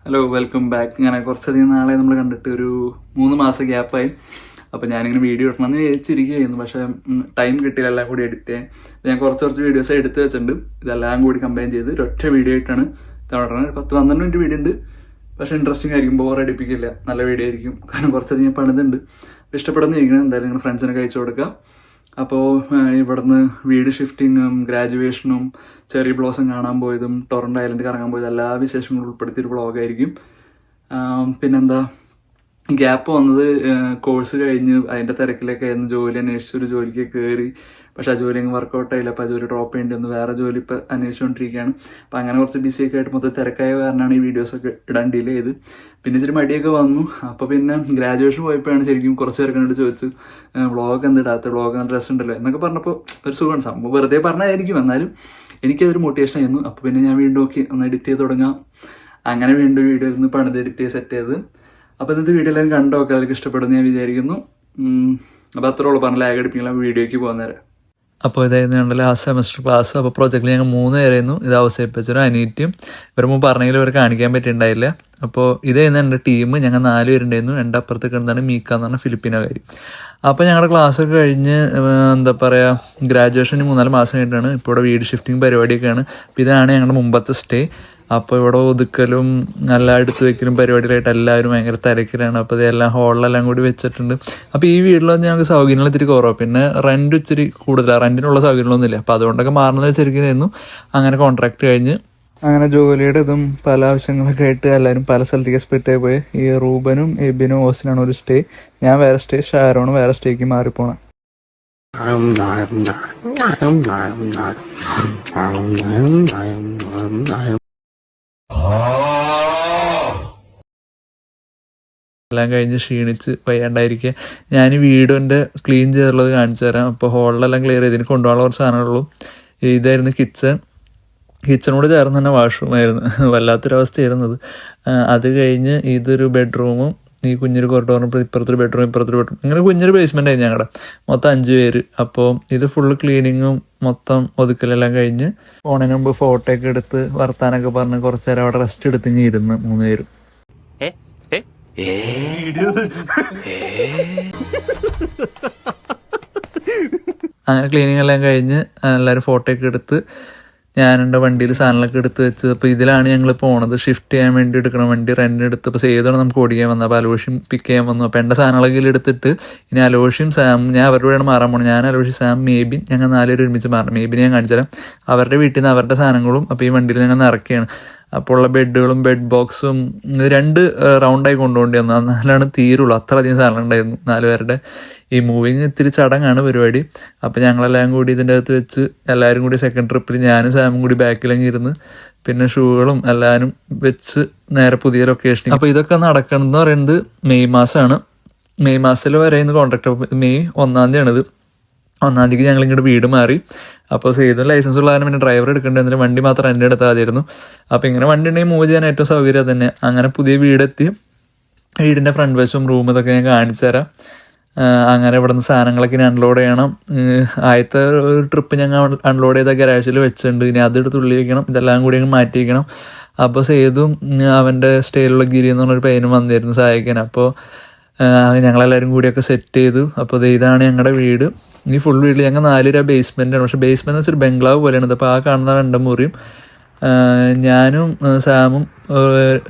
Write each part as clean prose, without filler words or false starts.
Hello, welcome back. ഇങ്ങനെ കുറച്ചധികം നാളെ നമ്മൾ കണ്ടിട്ട് ഒരു 3 മാസം ഗ്യാപ്പായി. അപ്പോൾ ഞാനിങ്ങനെ വീഡിയോ ഇടണമെന്ന് വിചാരിച്ചിരിക്കുകയായിരുന്നു. പക്ഷേ ടൈം കിട്ടിയില്ല എല്ലാം കൂടി എഡിറ്റ് ചെയ്യാൻ. ഞാൻ കുറച്ച് വീഡിയോസ് എടുത്ത് വെച്ചിട്ടുണ്ട്. ഇതെല്ലാം കൂടി കമ്പൈൻ ചെയ്ത് ഒരൊറ്റ വീഡിയോ ആയിട്ടാണ് തവണ 10-12 മിനിറ്റ് വീഡിയോ ഉണ്ട്. പക്ഷേ ഇൻട്രസ്റ്റിംഗ് ആയിരിക്കും, ബോർ അടിപ്പിക്കില്ല, നല്ല വീഡിയോ ആയിരിക്കും. കാരണം കുറച്ചധികം പണിതുണ്ട്. ഇഷ്ടപ്പെടുന്ന ചോദിക്കണം, എന്തായാലും നിങ്ങൾ ഫ്രണ്ട്സിനൊക്കെ അയച്ചു കൊടുക്കുക. അപ്പോൾ ഇവിടുന്ന് വീട് ഷിഫ്റ്റിങ്ങും ഗ്രാജുവേഷനും ചെറി ബ്ലോസം കാണാൻ പോയതും ടൊറൻ്റോ ഐലൻഡ് കറങ്ങാൻ പോയതും എല്ലാ വിശേഷങ്ങളും ഉൾപ്പെടുത്തിയൊരു വ്ളോഗായിരിക്കും. പിന്നെന്താ, ഗ്യാപ്പ് വന്നത് കോഴ്സ് കഴിഞ്ഞ് അതിൻ്റെ തിരക്കിലൊക്കെ ആയിരുന്നു. ജോലി അന്വേഷിച്ചൊരു ജോലിക്ക് കയറി. പക്ഷെ ആ ജോലി അങ്ങ് വർക്കൗട്ട് ആയില്ല. അപ്പോൾ ആ ജോലി ഡ്രോപ്പ് ചെയ്യേണ്ടി വന്നു. വേറെ ജോലി ഇപ്പോൾ അന്വേഷിച്ചുകൊണ്ടിരിക്കുകയാണ്. അപ്പോൾ അങ്ങനെ കുറച്ച് ബിസിയൊക്കെ ആയിട്ട് മൊത്തം തിരക്കായ കാരണമാണ് ഈ വീഡിയോസൊക്കെ ഇടാൻ ഡിലേ ചെയ്ത്. പിന്നെ ഇച്ചിരി മടിയൊക്കെ വന്നു. അപ്പോൾ പിന്നെ ഗ്രാജുവേഷൻ പോയപ്പോഴാണ് ശരിക്കും കുറച്ച് പേർക്ക് കണ്ടിട്ട് ചോദിച്ചു, വ്ളോഗ് എന്താ ഇടാത്ത, വ്ളോഗ് നല്ല രസമുണ്ടല്ലോ എന്നൊക്കെ പറഞ്ഞപ്പോൾ ഒരു സുഖമാണ്. സംഭവം വെറുതെ പറഞ്ഞായിരിക്കും, എന്നാലും എനിക്കതൊരു മോട്ടിവേഷൻ ആയിരുന്നു. അപ്പോൾ പിന്നെ ഞാൻ വീണ്ടും നോക്കി ഒന്ന് എഡിറ്റ് ചെയ്ത് തുടങ്ങാം. അങ്ങനെ വീണ്ടും വീഡിയോ ഇരുന്ന് പണിത് എഡിറ്റ് ചെയ്ത് സെറ്റ് ചെയ്ത്. അപ്പോൾ ഇന്നത്തെ വീഡിയോ എല്ലാവരും കണ്ടോക്കെ, അവർക്ക് ഇഷ്ടപ്പെടുന്ന ഞാൻ വിചാരിക്കുന്നു. അപ്പോൾ അത്ര ഉള്ളൂ, പറഞ്ഞ ലാഗ് അടിപ്പിക്കുന്ന വീഡിയോയ്ക്ക് പോകുന്നേരം. അപ്പോൾ ഇതായിരുന്നു ഞങ്ങളുടെ ലാസ്റ്റ് സെമസ്റ്റർ ക്ലാസ്. അപ്പോൾ പ്രൊജക്റ്റിൽ ഞങ്ങൾ 3 പേരായിരുന്നു. ഇത് അവസാനിപ്പിച്ചൊരു അനിയറ്റിയും. ഇവർ മുമ്പ് പറഞ്ഞെങ്കിലും ഇവർ കാണിക്കാൻ പറ്റിയിട്ടുണ്ടായില്ല. അപ്പോൾ ഇതായിരുന്നു എൻ്റെ ടീം. ഞങ്ങൾ 4 പേരുണ്ടായിരുന്നു. എൻ്റെ അപ്പുറത്തേക്ക് എന്താണ് മീക്ക എന്ന് പറഞ്ഞ ഫിലിപ്പിനോക്കാരി. അപ്പോൾ ഞങ്ങളുടെ ക്ലാസ്സൊക്കെ കഴിഞ്ഞ് എന്താ പറയുക, ഗ്രാജുവേഷന് 3-4 മാസം കഴിഞ്ഞിട്ടാണ്. ഇപ്പോൾ ഇവിടെ വീട് ഷിഫ്റ്റിംഗ് പരിപാടിയൊക്കെയാണ്. അപ്പോൾ ഇതാണ് ഞങ്ങളുടെ മുമ്പത്തെ സ്റ്റേ. അപ്പോൾ ഇവിടെ ഒതുക്കലും എല്ലാം എടുത്ത് വെക്കലും പരിപാടിയിലായിട്ട് എല്ലാവരും ഭയങ്കര തിരക്കിലാണ്. അപ്പോൾ ഇതെല്ലാം ഹോളിലെല്ലാം കൂടി വെച്ചിട്ടുണ്ട്. അപ്പോൾ ഈ വീട്ടിലൊന്നും ഞങ്ങൾക്ക് സൗകര്യങ്ങൾ ഇത്തിരി കുറവാണ്. പിന്നെ റെൻറ്റ് ഇച്ചിരി കൂടുതലാണ്, റെൻറ്റിനുള്ള സൗകര്യങ്ങളൊന്നുമില്ല. അപ്പോൾ അതുകൊണ്ടൊക്കെ മാറുന്നത് വെച്ചിരിക്കുന്നതായിരുന്നു. അങ്ങനെ കോൺട്രാക്ട് കഴിഞ്ഞ് അങ്ങനെ ജോലിയുടെ ഇതും പല ആവശ്യങ്ങളൊക്കെ ആയിട്ട് എല്ലാവരും പല സ്ഥലത്തേക്ക് സ്പ്ലിറ്റ് ആയി പോയി. ഈ റൂബനും എബിനും ഓസിനാണ് ഒരു സ്റ്റേ, ഞാൻ വേറെ സ്റ്റേ, ഷാരോണ് വേറെ സ്റ്റേക്ക് മാറിപ്പോണം. എല്ലാം കഴിഞ്ഞ് ക്ഷീണിച്ച് വയ്യാണ്ടായിരിക്കുക. ഞാൻ വീടിൻ്റെ ക്ലീൻ ചെയ്തുള്ളത് കാണിച്ചു തരാം. അപ്പോൾ ഹോളിലെല്ലാം ക്ലിയർ ചെയ്ത് ഇതിന് കൊണ്ടുപോകാനുള്ള കുറച്ച് സാധനങ്ങളുള്ളൂ. ഇതായിരുന്നു കിച്ചണോട് ചേർന്ന് തന്നെ വാഷ്റൂമായിരുന്നു. വല്ലാത്തൊരവസ്ഥയായിരുന്നത്. അത് കഴിഞ്ഞ് ഇതൊരു ബെഡ്റൂമും ഈ കുഞ്ഞൊരു കോറിഡോറും ഇപ്പുറത്തൊരു ബെഡ്റൂം ഇങ്ങനെ കുഞ്ഞൊരു ബേസ്മെൻ്റ് ആയിരുന്നു ഞങ്ങളുടെ. മൊത്തം 5 പേര്. അപ്പോൾ ഇത് ഫുള്ള് ക്ലീനിങ്ങും മൊത്തം ഒതുക്കലെല്ലാം കഴിഞ്ഞ് ഫോണിന് മുമ്പ് ഫോട്ടോ ഒക്കെ എടുത്ത് വർത്താനൊക്കെ പറഞ്ഞ് കുറച്ച് നേരം അവിടെ റെസ്റ്റ് എടുത്തിങ്ങി ഇരുന്ന് 3 പേരും. അങ്ങനെ ക്ലീനിങ് എല്ലാം കഴിഞ്ഞ് എല്ലാവരും ഫോട്ടോ ഒക്കെ എടുത്ത് ഞാനെൻ്റെ വണ്ടിയിൽ സാധനങ്ങളൊക്കെ എടുത്ത് വെച്ച്. അപ്പോൾ ഇതിലാണ് ഞങ്ങൾ പോണത്. ഷിഫ്റ്റ് ചെയ്യാൻ വേണ്ടി എടുക്കണം വണ്ടി, റെൻറ്റിന് എടുത്ത്. അപ്പോൾ സേതാണ് നമുക്ക് ഓടിക്കാൻ വന്നത്. അപ്പോൾ അലോഷ്യം പിക്ക് ചെയ്യാൻ വന്നു. അപ്പോൾ എൻ്റെ സാധനങ്ങളൊക്കെ എടുത്തിട്ട് ഇനി അലോഷ്യം സാം, ഞാൻ അവരുടെ കൂടെയാണ് മാറാൻ പോകണം. ഞാൻ അലോഷ്യം സാം മേബിൻ, ഞങ്ങൾ 4 പേര് ഒരുമിച്ച് മാറണം. മേബിൻ ഞാൻ കാണിച്ചു തരാം. അവരുടെ വീട്ടിൽ നിന്ന് അവരുടെ സാധനങ്ങളും അപ്പോൾ ഈ വണ്ടിയിൽ ഞങ്ങൾ നിറയ്ക്കുകയാണ്. അപ്പോൾ ഉള്ള ബെഡുകളും ബെഡ് ബോക്സും 2 റൗണ്ടായി കൊണ്ടുപോകേണ്ടി വന്നു. എന്നാലാണ് തീരുള്ളൂ, അത്രയധികം സാധനം ഉണ്ടായിരുന്നു 4 പേരുടെ. ഈ മൂവിങ് ഇത്തിരി ചടങ്ങാണ് പരിപാടി. അപ്പോൾ ഞങ്ങളെല്ലാം കൂടി ഇതിൻ്റെ അകത്ത് വെച്ച് എല്ലാവരും കൂടി സെക്കൻഡ് ട്രിപ്പിൽ ഞാനും സാമും കൂടി ബാക്കിലങ്ങ് ഇരുന്ന് പിന്നെ ഷൂകളും എല്ലാവരും വെച്ച് നേരെ പുതിയ ലൊക്കേഷൻ. അപ്പോൾ ഇതൊക്കെ നടക്കണമെന്ന് പറയുന്നത് മെയ് മാസമാണ്. മെയ് മാസത്തിൽ വരെയുന്ന കോൺട്രാക്ട്. മെയ് 1-ാം തീയതിയാണിത്. 1-ാം തീയതിക്ക് ഞങ്ങൾ ഇങ്ങോട്ട് വീട് മാറി. അപ്പോൾ സേതും ലൈസൻസ് ഉള്ള കാരണം പിന്നെ ഡ്രൈവർ എടുക്കേണ്ടതിന് വണ്ടി മാത്രം എൻ്റെ എടുത്താൽ മതിയായിരുന്നു. അപ്പോൾ ഇങ്ങനെ വണ്ടി ഉണ്ടെങ്കിൽ മൂവ് ചെയ്യാൻ ഏറ്റവും സൗകര്യം തന്നെ. അങ്ങനെ പുതിയ വീടെത്തി. വീടിൻ്റെ ഫ്രണ്ട് വശവും റൂം ഇതൊക്കെ ഞാൻ കാണിച്ചു തരാം. അങ്ങനെ ഇവിടെ നിന്ന് സാധനങ്ങളൊക്കെ ഇനി അൺലോഡ് ചെയ്യണം. ആദ്യത്തെ ഒരു ട്രിപ്പ് ഞങ്ങൾ അൺലോഡ് ചെയ്ത ഗരാജിൽ വെച്ചിട്ടുണ്ട്. ഇനി അതെടുത്ത് ഉള്ളി വയ്ക്കണം. ഇതെല്ലാം കൂടി അങ്ങ് മാറ്റി വയ്ക്കണം. അപ്പോൾ സേതും അവൻ്റെ സ്റ്റൈലുള്ള ഗിരി എന്ന് പറഞ്ഞൊരു പയ്യനും വന്നിരുന്നു സഹായിക്കാൻ. അപ്പോൾ ഞങ്ങളെല്ലാവരും കൂടിയൊക്കെ സെറ്റ് ചെയ്തു. അപ്പോൾ ഇതാണ് ഞങ്ങളുടെ വീട്. ഈ ഫുൾ വീട്ടിൽ ഞങ്ങൾ 4 രൂപ ബേസ്മെൻറ്റാണ്. പക്ഷേ ബേസ്മെൻറ്റ് എന്ന് വെച്ചാൽ ബംഗ്ലാവ് പോലെയാണ്. അപ്പോൾ ആ കാണുന്ന 2 മുറിയും ഞാനും സാമും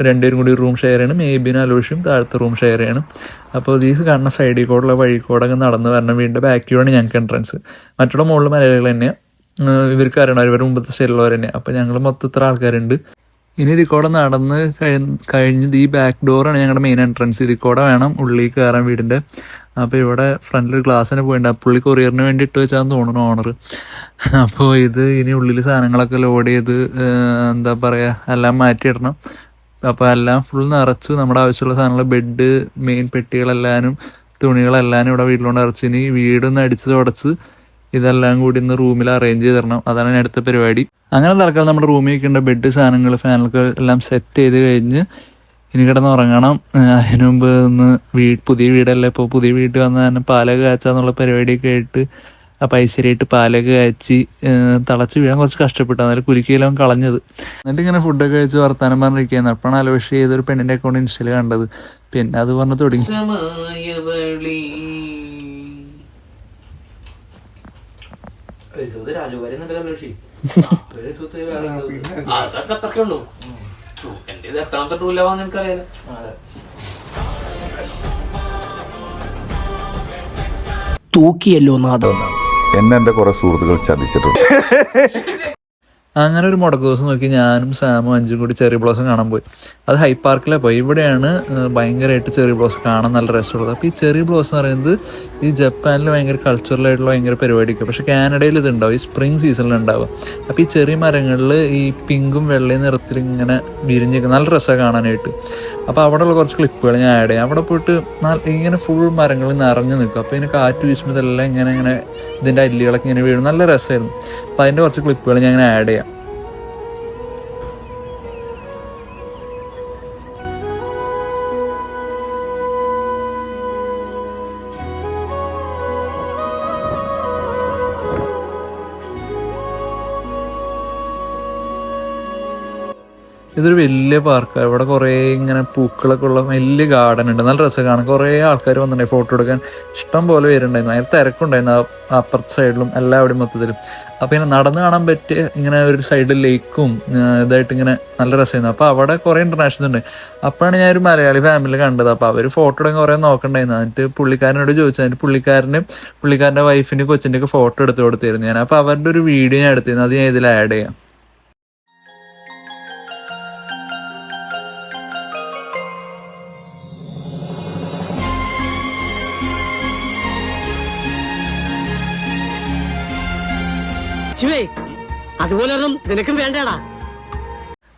2 പേരും കൂടി റൂം ഷെയർ ചെയ്യണം. മേബിനും അലോഷ്യം താഴത്തെ റൂം ഷെയർ ചെയ്യണം. അപ്പോൾ ദീസ് കാണുന്ന സൈഡിൽ കൂടെയുള്ള വഴിക്കൂടൊക്കെ നടന്ന് വരണം. വീടിൻ്റെ ബാക്കിലാണ് ഞങ്ങൾക്ക് എൻട്രൻസ്. മറ്റുള്ള മുകളിൽ മലയാളികൾ തന്നെയാണ്. ഇവർക്ക് അറിയണം, ഇവരുടെ മുമ്പത്തെ സ്റ്റൈലുള്ളവർ തന്നെയാണ്. അപ്പോൾ ഞങ്ങൾ മൊത്തത്തിൽ ആൾക്കാരുണ്ട്. ഇനി ഇതിക്കൂടെ നടന്ന് കഴിഞ്ഞത് ഈ ബാക്ക് ഡോറാണ് ഞങ്ങളുടെ മെയിൻ എൻട്രൻസ്. ഇതിക്കൂടെ വേണം ഉള്ളിൽ കയറാൻ വീടിൻ്റെ. അപ്പോൾ ഇവിടെ ഫ്രണ്ടിൽ ഗ്ലാസ്സിന് പോയിട്ടുണ്ട്. പുള്ളി കൊറിയറിന് വേണ്ടി ഇട്ട് വെച്ചാന്ന് തോന്നുന്നു ഓണർ. അപ്പോൾ ഇത് ഇനി ഉള്ളിൽ സാധനങ്ങളൊക്കെ ലോഡ് ചെയ്ത് എന്താ പറയുക എല്ലാം മാറ്റിയിടണം. അപ്പോൾ എല്ലാം ഫുൾ നിറച്ചു. നമ്മുടെ ആവശ്യമുള്ള സാധനങ്ങൾ, ബെഡ്, മെയിൻ പെട്ടികളെല്ലാനും തുണികളെല്ലാനും ഇവിടെ വീട്ടിലോണ്ട് നിറച്ച്. ഇനി വീടൊന്ന് അടിച്ച് തുടച്ച് ഇതെല്ലാം കൂടി ഇന്ന് റൂമിൽ അറേഞ്ച് ചെയ്ത് തരണം. അതാണ് അടുത്ത പരിപാടി. അങ്ങനെ തൽക്കാലം നമ്മുടെ റൂമിൽ വയ്ക്കേണ്ട ബെഡ്, സാധനങ്ങൾ, ഫാനൊക്കെ എല്ലാം സെറ്റ് ചെയ്ത് കഴിഞ്ഞ് ഇനി കിടന്ന് ഉറങ്ങണം. അതിന് മുമ്പ് ഒന്ന് പുതിയ വീടല്ലേ, ഇപ്പോൾ പുതിയ വീട്ടിൽ വന്ന് തന്നെ പാലൊക്കെ കാച്ചാന്നുള്ള പരിപാടിയൊക്കെ ആയിട്ട് അപ്പോൾ ഐശ്വര്യമായിട്ട് പാലൊക്കെ കാച്ചി തിളച്ച് വീഴാൻ കുറച്ച് കഷ്ടപ്പെട്ടു, എന്നാലും കുലുക്കിയെല്ലാം കളഞ്ഞത്. എന്നിട്ട് ഇങ്ങനെ ഫുഡൊക്കെ കഴിച്ച് വർത്താനം പറഞ്ഞിരിക്കുകയാണ്. അപ്പോഴാണ് അലോഷ് ചെയ്തൊരു പെണ്ണിൻ്റെ അക്കൗണ്ട് ഇൻസ്റ്റയിൽ കണ്ടത്. പിന്നെ അത് പറഞ്ഞ് തുടങ്ങി. തൂക്കിയല്ലോ നാദം. എന്നെ കുറെ സുഹൃത്തുക്കൾ ചതിച്ചിട്ടുണ്ട്. അങ്ങനെ ഒരു മുടക്ക് ദിവസം നോക്കി ഞാനും സാമും അഞ്ചും കൂടി ചെറി ബ്ലോസം കാണാൻ പോയി. അത് ഹൈ പാർക്കിലാണ് പോയി. ഇവിടെയാണ് ഭയങ്കരമായിട്ട് ചെറി ബ്ലോസം കാണാൻ നല്ല രസമുള്ളത്. അപ്പോൾ ഈ ചെറി ബ്ലോസം എന്ന് പറയുന്നത് ഈ ജപ്പാനിൽ ഭയങ്കര കൾച്ചറലായിട്ടുള്ള ഭയങ്കര പരിപാടിയൊക്കെ, പക്ഷേ കാനഡയിൽ ഇതുണ്ടാവും ഈ സ്പ്രിംഗ് സീസണിൽ ഉണ്ടാവുക. അപ്പോൾ ഈ ചെറിയ മരങ്ങളിൽ ഈ പിങ്കും വെള്ളയും നിറത്തിൽ ഇങ്ങനെ വിരിഞ്ഞിരിക്കും, നല്ല രസമാണ് കാണാനായിട്ട്. അപ്പോൾ അവിടെയുള്ള കുറച്ച് ക്ലിപ്പുകൾ ഞാൻ ആഡ് ചെയ്യാം. അവിടെ പോയിട്ട് ഇങ്ങനെ ഫുൾ മരങ്ങൾ നിറഞ്ഞു നിൽക്കും. അപ്പോൾ ഇതിന് കാറ്റ് വീശുമ്പോൾ ഇതെല്ലാം ഇങ്ങനെ ഇതിൻ്റെ അല്ലികളൊക്കെ ഇങ്ങനെ വീഴും, നല്ല രസമായിരുന്നു. അപ്പോൾ അതിൻ്റെ കുറച്ച് ക്ലിപ്പുകൾ ഞാൻ ഇങ്ങനെ ആഡ് ചെയ്യാം. ഇതൊരു വലിയ പാർക്കാണ്. ഇവിടെ കുറേ ഇങ്ങനെ പൂക്കളൊക്കെ ഉള്ള വലിയ ഗാർഡൻ ഉണ്ട്, നല്ല രസം കാണാൻ. കുറേ ആൾക്കാർ വന്നിട്ടുണ്ടായി ഫോട്ടോ എടുക്കാൻ, ഇഷ്ടം പോലെ പേരുണ്ടായിരുന്നു. അതിന് തിരക്കുണ്ടായിരുന്നു അപ്പുറത്തെ സൈഡിലും എല്ലാവിടെയും മൊത്തത്തിലും. അപ്പോൾ ഇങ്ങനെ നടന്ന് കാണാൻ പറ്റിയ ഇങ്ങനെ ഒരു സൈഡിൽ ലേക്കും ഇതായിട്ട് ഇങ്ങനെ നല്ല രസമായിരുന്നു. അപ്പോൾ അവിടെ കുറേ ഇൻ്റർനാഷണൽ ഉണ്ട്. അപ്പോഴാണ് ഞാൻ ഒരു മലയാളി ഫാമിലി കണ്ടത്. അപ്പോൾ അവർ ഫോട്ടോ എടുക്കാൻ കുറേ നോക്കണ്ടായിരുന്നു. എന്നിട്ട് പുള്ളിക്കാരനോട് ചോദിച്ചു. എന്നിട്ട് പുള്ളിക്കാരൻ്റെ വൈഫിൻ്റെ കൊച്ചിൻ്റെ ഒക്കെ ഫോട്ടോ എടുത്ത് കൊടുത്തിരുന്നു ഞാൻ. അപ്പോൾ അവരുടെ ഒരു വീഡിയോ ഞാൻ എടുത്തിരുന്നു, അത് ഞാൻ ഇതിൽ ആഡ് ചെയ്യാം. അതുപോലെ നിനക്കും വേണ്ടടാ.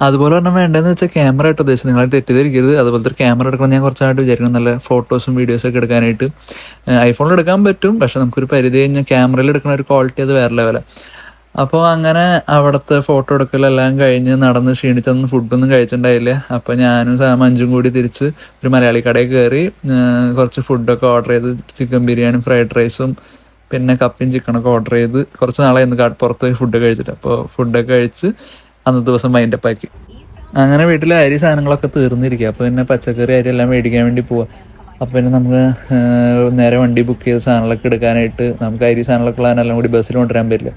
അതുപോലെ പറഞ്ഞാൽ വേണ്ടതെന്ന് വെച്ചാൽ ക്യാമറ ആയിട്ട് ഉദ്ദേശിച്ചത്, നിങ്ങളെ തെറ്റിദ്ധരിക്കരുത്. അതുപോലത്തെ ക്യാമറ എടുക്കണം ഞാൻ കുറച്ചായിട്ട് വിചാരിക്കണം, നല്ല ഫോട്ടോസും വീഡിയോസൊക്കെ എടുക്കാനായിട്ട്. ഐഫോണിൽ എടുക്കാൻ പറ്റും, പക്ഷെ നമുക്കൊരു പരിധി കഴിഞ്ഞാൽ ക്യാമറയിൽ എടുക്കുന്ന ഒരു ക്വാളിറ്റി അത് വേറെ ലെവലാണ്. അപ്പോൾ അങ്ങനെ അവിടുത്തെ ഫോട്ടോ എടുക്കലെല്ലാം കഴിഞ്ഞ് നടന്ന് ക്ഷീണിച്ചൊന്നും ഫുഡൊന്നും കഴിച്ചിട്ടുണ്ടായില്ല. അപ്പോൾ ഞാനും സാമഞ്ചും കൂടി തിരിച്ച് ഒരു മലയാളി കടയിൽ കയറി കുറച്ച് ഫുഡൊക്കെ ഓർഡർ ചെയ്ത്, ചിക്കൻ ബിരിയാണിയും ഫ്രൈഡ് റൈസും പിന്നെ കപ്പയും ചിക്കനൊക്കെ ഓർഡർ ചെയ്ത് കുറച്ച് നാളെ ഇന്ന് പുറത്ത് പോയി ഫുഡ് കഴിച്ചിട്ട്. അപ്പോൾ ഫുഡൊക്കെ കഴിച്ച് അന്നത്തെ ദിവസം വൈൻഡപ്പ് ആക്കി. അങ്ങനെ വീട്ടിലെ അരി സാധനങ്ങളൊക്കെ തീർന്നിരിക്കുക. അപ്പോൾ പിന്നെ പച്ചക്കറി അരി എല്ലാം മേടിക്കാൻ വേണ്ടി പോവാം. അപ്പോൾ പിന്നെ നമുക്ക് നേരെ വണ്ടി ബുക്ക് ചെയ്ത സാധനങ്ങളൊക്കെ എടുക്കാനായിട്ട് നമുക്ക് അരി സാധനങ്ങളൊക്കെ ഉള്ളതിനെല്ലാം കൂടി ബസ്സിൽ കൊണ്ടുവരാൻ പറ്റില്ല.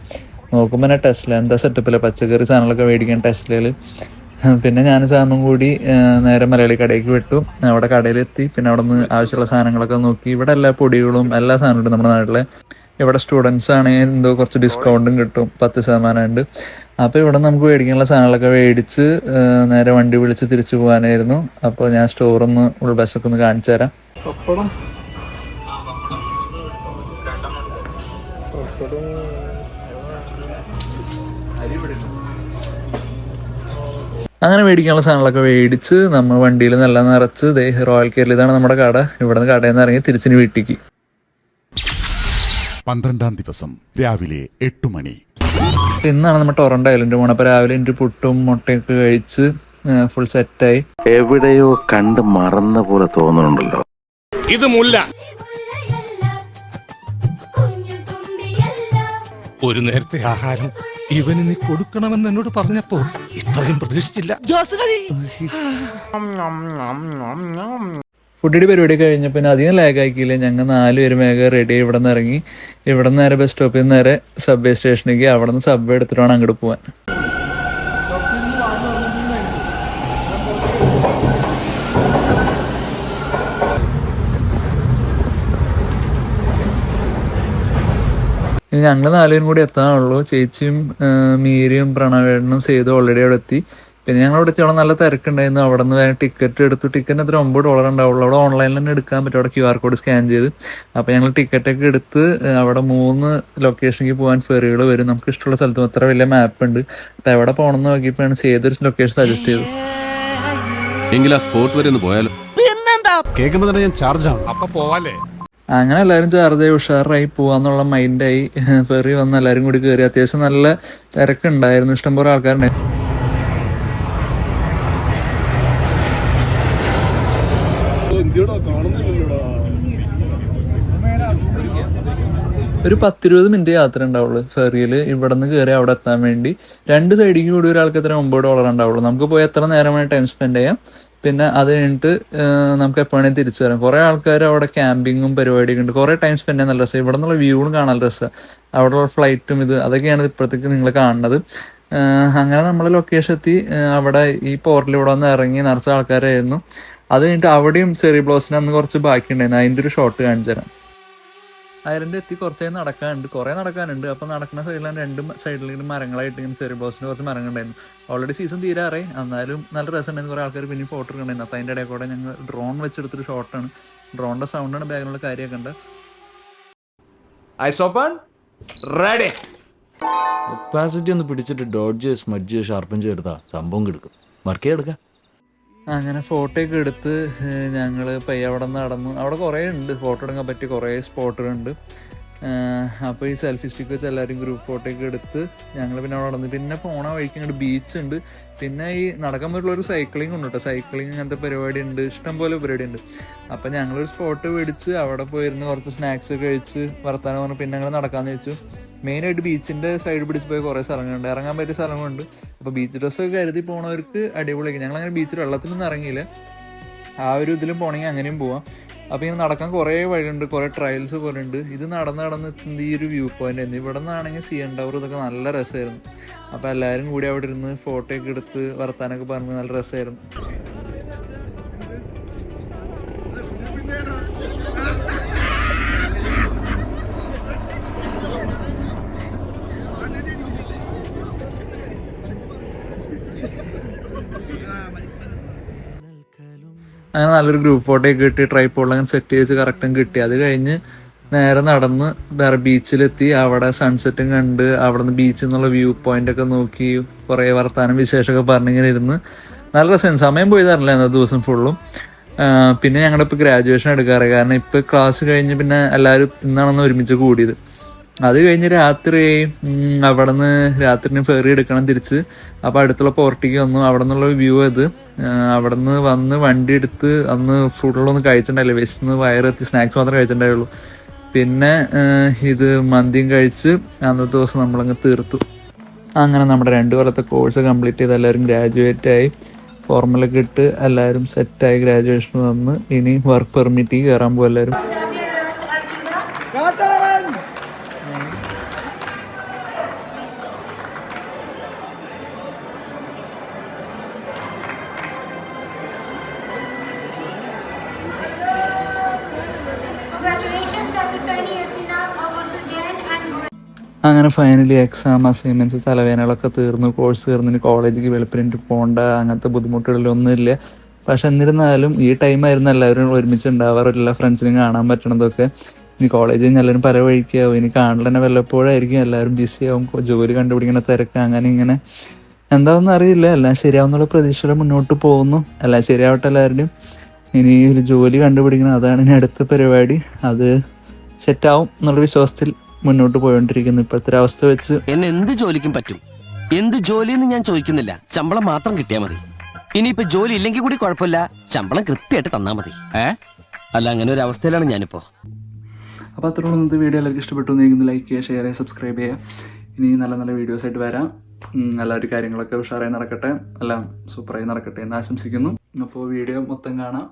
നോക്കുമ്പോൾ തന്നെ ടെസ്ല എന്താ സെറ്റപ്പില്ല, പച്ചക്കറി സാധനങ്ങളൊക്കെ മേടിക്കാൻ ടെസ്ലയിൽ. പിന്നെ ഞാൻ സാമും കൂടി നേരെ മലയാളി കടയിലേക്ക് വിട്ടു. അവിടെ കടയിലെത്തി. പിന്നെ അവിടെ നിന്ന് ആവശ്യമുള്ള സാധനങ്ങളൊക്കെ നോക്കി. ഇവിടെ എല്ലാ പൊടികളും എല്ലാ സാധനവും ഉണ്ട് നമ്മുടെ നാട്ടിലെ. ഇവിടെ സ്റ്റുഡൻസ് ആണെങ്കിൽ എന്തോ കുറച്ച് ഡിസ്കൗണ്ടും കിട്ടും, 10% ഉണ്ട്. അപ്പോൾ ഇവിടെ നമുക്ക് മേടിക്കാനുള്ള സാധനങ്ങളൊക്കെ മേടിച്ച് നേരെ വണ്ടി വിളിച്ച് തിരിച്ചു പോകാനായിരുന്നു. അപ്പോൾ ഞാൻ സ്റ്റോറൊന്ന് ഉൾബസ്സൊക്കെ ഒന്ന് കാണിച്ചു തരാം. അങ്ങനെ മേടിക്കാനുള്ള സാധനങ്ങളൊക്കെ മേടിച്ച് നമ്മൾ വണ്ടിയിൽ നല്ല നിറച്ച് റോയൽ കേരള, ഇതാണ് നമ്മുടെ കട. ഇവിടെ നിന്ന് കടയിൽ നിന്ന് ഇറങ്ങി തിരിച്ചിന് വീട്ടിലേക്ക്. 12-ാം ദിവസം രാവിലെ 8 മണി. ഇന്നാണ് നമ്മൾ ടൊറന്റോ ഐലൻഡ് പോകണം. അപ്പോൾ രാവിലെ എൻ്റെ പുട്ടും മുട്ടയൊക്കെ കഴിച്ച് ഫുൾ സെറ്റായി. എവിടെയോ കണ്ട് മറന്ന പോലെ തോന്നുന്നുണ്ടല്ലോ. ഇത് മുല്ല. ഒരു നേരത്തെ ആഹാരം ഇവന് നീ കൊടുക്കണമെന്ന് എന്നോട് പറഞ്ഞപ്പോ ഇത്രയും പ്രതീക്ഷിച്ചില്ല. ഫുഡിൻ്റെ പരിപാടി കഴിഞ്ഞപ്പോൾ പിന്നെ അധികം ലാഗാക്കിയില്ല. ഞങ്ങൾ 4 പേരും വേഗം റെഡി ഇവിടെ നിന്ന് ഇറങ്ങി. ഇവിടെ നിന്ന് നേരെ ബസ് സ്റ്റോപ്പിൽ നിന്ന് നേരെ സബ്വേ സ്റ്റേഷനിലേക്ക്, അവിടെ നിന്ന് സബ്വേ എടുത്തിട്ട് വേണം അങ്ങോട്ട് പോകാൻ. ഞങ്ങൾ 4 പേരും കൂടി എത്താനുള്ളൂ. ചേച്ചിയും മീരയും പ്രണവേടനും സേതു ഓൾറെഡി അവിടെ എത്തി. പിന്നെ ഞങ്ങൾ അവിടെ എത്തി. അവിടെ നല്ല തിരക്കുണ്ടായിരുന്നു. അവിടെ നിന്ന് വേഗം ടിക്കറ്റ് എടുത്തു. ടിക്കറ്റിന് എത്ര $9 ഉണ്ടാവുള്ളൂ. അവിടെ ഓൺലൈനിൽ തന്നെ എടുക്കാൻ പറ്റും, അവിടെ QR കോഡ് സ്കാൻ ചെയ്ത്. അപ്പോൾ ഞങ്ങൾ ടിക്കറ്റൊക്കെ എടുത്ത് അവിടെ 3 ലൊക്കേഷനിലേക്ക് പോകാൻ ഫെറികൾ വരും. നമുക്ക് ഇഷ്ടമുള്ള സ്ഥലത്തും അത്ര വലിയ മാപ്പ് ഉണ്ട്. അപ്പോൾ എവിടെ പോകണമെന്ന് നോക്കിയപ്പോഴാണ് സേതൊരു ലൊക്കേഷൻ സജസ്റ്റ് ചെയ്തത്. എങ്കിൽ ആ സ്പോട്ട് വരെ ഒന്ന് പോയാലോ? കേൾക്കുമ്പോ തന്നെ ഞാൻ ചാർജ് ആവും. അപ്പൊ പോവാല്ലേ? അങ്ങനെ എല്ലാവരും ചാർജായി ഉഷാറായി പോകാന്നുള്ള മൈൻഡായി. ഫെറി വന്ന് എല്ലാവരും കൂടി കയറി. അത്യാവശ്യം നല്ല തിരക്കുണ്ടായിരുന്നു, ഇഷ്ടംപോലെ ആൾക്കാരുണ്ടായിരുന്നു. ഒരു 10-20 മിനിറ്റ് യാത്ര ഉണ്ടാവുള്ളൂ ഫെറിയിൽ. ഇവിടെ നിന്ന് കയറി അവിടെ എത്താൻ വേണ്ടി 2 സൈഡിലേക്ക് കൂടി ഒരാൾക്ക് എത്ര $9 ഉണ്ടാവുള്ളൂ. നമുക്ക് പോയി എത്ര നേരമായി ടൈം സ്പെൻഡ് ചെയ്യാം. പിന്നെ അത് കഴിഞ്ഞിട്ട് നമുക്ക് എപ്പോഴാണെങ്കിൽ തിരിച്ചു വരാം. കുറേ ആൾക്കാർ അവിടെ ക്യാമ്പിങ്ങും പരിപാടിയൊക്കെ ഉണ്ട്. കുറേ ടൈം സ്പെൻഡ് ചെയ്യാൻ നല്ല രസമാണ്. ഇവിടെ നിന്നുള്ള വ്യൂവും കാണാൻ രസമാണ്. അവിടെയുള്ള ഫ്ലൈറ്റും അതൊക്കെയാണ് ഇപ്പോഴത്തേക്ക് നിങ്ങൾ കാണുന്നത്. അങ്ങനെ നമ്മൾ ലൊക്കേഷൻ എത്തി. അവിടെ ഈ പോർട്ടിൽ ഇവിടെ വന്ന് ഇറങ്ങി നിറച്ച ആൾക്കാരായിരുന്നു. അത് കഴിഞ്ഞിട്ട് അവിടെയും ചെറി ബ്ലോസിന് അന്ന് കുറച്ച് ബാക്കിയുണ്ടായിരുന്നു. അതിൻ്റെ ഒരു ഷോട്ട് കാണിച്ചു തരാം. ഐലൻഡ് എത്തി കുറച്ച് നടക്കാനുണ്ട്, കുറേ നടക്കാനുണ്ട്. അപ്പോൾ നടക്കുന്ന സൈഡിലാണ് 2 സൈഡിലും മരങ്ങളായിട്ട് ഇങ്ങനെ ചെറി ബ്ലോസിന് കുറച്ച് മരങ്ങളുണ്ടായിരുന്നു. ഓൾറെഡി സീസൺ തീരാറായി, എന്നാലും നല്ല രസമുണ്ടായിരുന്നു. കുറേ ആൾക്കാർ പിന്നെ ഫോട്ടോ എടുക്കണ്ടായിരുന്നു. അപ്പോൾ അതിൻ്റെ ഇടയിൽ കൂടെ ഞങ്ങൾ ഡ്രോൺ വെച്ചെടുത്തൊരു ഷോട്ടാണ്. ഡ്രോണിൻ്റെ സൗണ്ടാണ് ബാക്കിലുള്ള കാര്യമൊക്കെ ഉണ്ട്. ഒപ്പാസിറ്റി ഒന്ന് പിടിച്ചിട്ട് ഡോഡ്ജ് സ്മഡ്ജ് ഷാർപ്പൻ ചെയ്തെടുത്താ സംഭവം കിടക്കും. വർക്ക് ചെയ്തെടുക്കാം. അങ്ങനെ ഫോട്ടോ ഒക്കെ എടുത്ത് ഞങ്ങൾ പയ്യെ അവിടെ നടന്നു. അവിടെ കുറേ ഉണ്ട് ഫോട്ടോ എടുക്കാൻ പറ്റിയ കുറേ സ്പോട്ടുകളുണ്ട്. അപ്പോൾ ഈ സെൽഫി സ്റ്റിക്ക് വെച്ച് എല്ലാവരും ഗ്രൂപ്പ് ഫോട്ടോ ഒക്കെ എടുത്ത് ഞങ്ങൾ പിന്നെ അവിടെ നടന്നു. പിന്നെ പോണ വഴിക്ക് ഇങ്ങോട്ട് ബീച്ചുണ്ട്. പിന്നെ ഈ നടക്കാൻ പറ്റുള്ള ഒരു സൈക്ലിംഗ് ഉണ്ട് കേട്ടോ. സൈക്ലിംഗ് അങ്ങനത്തെ പരിപാടി ഉണ്ട്, ഇഷ്ടംപോലെ പരിപാടി ഉണ്ട്. അപ്പം ഞങ്ങളൊരു സ്പോട്ട് മേടിച്ച് അവിടെ പോയിരുന്ന് കുറച്ച് സ്നാക്സ് ഒക്കെ കഴിച്ച് വർത്താനം പറഞ്ഞു. പിന്നെ ഞങ്ങൾ നടക്കാമെന്ന് വെച്ചു. മെയിനായിട്ട് ബീച്ചിൻ്റെ സൈഡ് പിടിച്ച് പോയി കുറേ സ്ഥലങ്ങളുണ്ട്, ഇറങ്ങാൻ പറ്റിയ സ്ഥലങ്ങളുണ്ട്. അപ്പോൾ ബീച്ച് ഡ്രസ്സൊക്കെ കരുതി പോണവർക്ക് അടിപൊളിയായിരിക്കും. ഞങ്ങളങ്ങനെ ബീച്ചിൽ വെള്ളത്തിലൊന്നും ഇറങ്ങിയില്ല. ആ ഒരു ഇതിലും പോകണമെങ്കിൽ അങ്ങനെയും പോവാം. അപ്പോൾ ഇങ്ങനെ നടക്കാൻ കുറേ വഴിയുണ്ട്, കുറേ ട്രയൽസ് പോലെ ഉണ്ട്. ഇത് നടന്ന് ഈ ഒരു വ്യൂ പോയിന്റ് ആയിരുന്നു. ഇവിടെ നിന്നാണെങ്കിൽ CN ടവർ ഇതൊക്കെ നല്ല രസമായിരുന്നു. അപ്പോൾ എല്ലാവരും കൂടി അവിടെ ഇരുന്ന് ഫോട്ടോ ഒക്കെ എടുത്ത് വർത്താനൊക്കെ പറഞ്ഞ് നല്ല രസമായിരുന്നു. അങ്ങനെ നല്ലൊരു ഗ്രൂപ്പ് ഫോട്ടോ ഒക്കെ കിട്ടി. ട്രൈപ്പോഡിൽ അങ്ങനെ സെറ്റ് ചെയ്ത് കറക്റ്റും കിട്ടി. അത് കഴിഞ്ഞ് നേരെ നടന്ന് വേറെ ബീച്ചിലെത്തി. അവിടെ സൺസെറ്റും കണ്ട് അവിടെ നിന്ന് ബീച്ചിൽ നിന്നുള്ള വ്യൂ പോയിന്റ് ഒക്കെ നോക്കി കുറേ വർത്താനം വിശേഷമൊക്കെ പറഞ്ഞിങ്ങനെ ഇരുന്ന് നല്ല രസമായിരുന്നു. സമയം പോയി തരില്ല അന്നത്തെ ദിവസം ഫുള്ളും. പിന്നെ ഞങ്ങളുടെ ഇപ്പോൾ ഗ്രാജുവേഷൻ എടുക്കാറ്. കാരണം ഇപ്പോൾ ക്ലാസ് കഴിഞ്ഞ് പിന്നെ എല്ലാവരും ഇന്നാണെന്ന് ഒരുമിച്ച് കൂടിയത്. അത് കഴിഞ്ഞ് രാത്രി അവിടെ നിന്ന് രാത്രിന് ഫെറി എടുക്കണം തിരിച്ച്. അപ്പോൾ അടുത്തുള്ള പോർട്ടിക്ക് വന്നു. അവിടെ നിന്നുള്ള വ്യൂ അത്. അവിടെ നിന്ന് വന്ന് വണ്ടി എടുത്ത് അന്ന് ഫുഡുള്ളൊന്നും കഴിച്ചിട്ടുണ്ടായില്ല. വിശന്ന് വയറെത്തി സ്നാക്സ് മാത്രമേ കഴിച്ചിട്ടുണ്ടായുള്ളൂ. പിന്നെ ഇത് മന്തിയും കഴിച്ച് അന്നത്തെ ദിവസം നമ്മളങ്ങ് തീർത്തു. അങ്ങനെ നമ്മുടെ 2 കൊല്ലത്തെ കോഴ്സ് കംപ്ലീറ്റ് ചെയ്ത് എല്ലാവരും ഗ്രാജുവേറ്റായി. ഫോർമലൊക്കെ ഇട്ട് എല്ലാവരും സെറ്റായി ഗ്രാജുവേഷൻ വന്ന് ഇനി വർക്ക് പെർമിറ്റിൽ കയറാൻ പോകും എല്ലാവരും. അങ്ങനെ ഫൈനലി എക്സാം അസൈൻമെൻറ്റ്സ് തലവേദനകളൊക്കെ തീർന്നു. കോഴ്സ് തീർന്നു. ഇനി കോളേജിലേക്ക് വെളുപ്പിനിട്ട് പോകേണ്ട അങ്ങനത്തെ ബുദ്ധിമുട്ടുകളൊന്നുമില്ല. പക്ഷെ എന്നിരുന്നാലും ഈ ടൈമായിരുന്നു എല്ലാവരും ഒരുമിച്ച് ഉണ്ടാവാറില്ല. ഫ്രണ്ട്സിനും കാണാൻ പറ്റണതൊക്കെ. ഇനി കോളേജിൽ നിന്ന് എല്ലാവരും പല വഴിക്കാവും. ഇനി കാണൽ തന്നെ വല്ലപ്പോഴായിരിക്കും. എല്ലാവരും ബിസി ആവും. ജോലി കണ്ടുപിടിക്കണ തിരക്ക് അങ്ങനെ ഇങ്ങനെ എന്താണെന്ന് അറിയില്ല. എല്ലാം ശരിയാവുന്നുള്ള പ്രതീക്ഷയിൽ മുന്നോട്ട് പോകുന്നു. എല്ലാം ശരിയാവട്ടെ എല്ലാവരുടെയും. ഇനി ഒരു ജോലി കണ്ടുപിടിക്കണം, അതാണ് ഇനി അടുത്ത പരിപാടി. അത് സെറ്റാവും എന്നുള്ള വിശ്വാസത്തിൽ മുന്നോട്ട് പോയോണ്ടിരിക്കുന്നു ഇപ്പോഴത്തെ അവസ്ഥ വെച്ച്. എന്നെ എന്ത് ജോലിക്കും പറ്റും. എന്ത് ജോലിയെന്ന് ഞാൻ ചോദിക്കുന്നില്ല, ശമ്പളം മാത്രം കിട്ടിയാൽ മതി. ഇനിയിപ്പോ ജോലി ഇല്ലെങ്കിൽ കൂടി കുഴപ്പമില്ല, ശമ്പളം കൃത്യമായിട്ട് തന്നാ മതി. അല്ല, അങ്ങനെ ഒരു അവസ്ഥയിലാണ് ഞാനിപ്പോ. അപ്പോൾ അത്രയുള്ള ഇന്നത്തെ വീഡിയോ എല്ലാവർക്കും ഇഷ്ടപ്പെട്ടു എന്ന് ലൈക്ക് ചെയ്യുക, ഷെയർ ചെയ്യുക, സബ്സ്ക്രൈബ് ചെയ്യുക. ഇനി നല്ല നല്ല വീഡിയോസ് ആയിട്ട് വരാം. എല്ലാവരും കാര്യങ്ങളൊക്കെ ഉഷാറായി നടക്കട്ടെ, എല്ലാം സൂപ്പറായി നടക്കട്ടെ എന്ന് ആശംസിക്കുന്നു. അപ്പോൾ വീഡിയോ മൊത്തം കാണാം.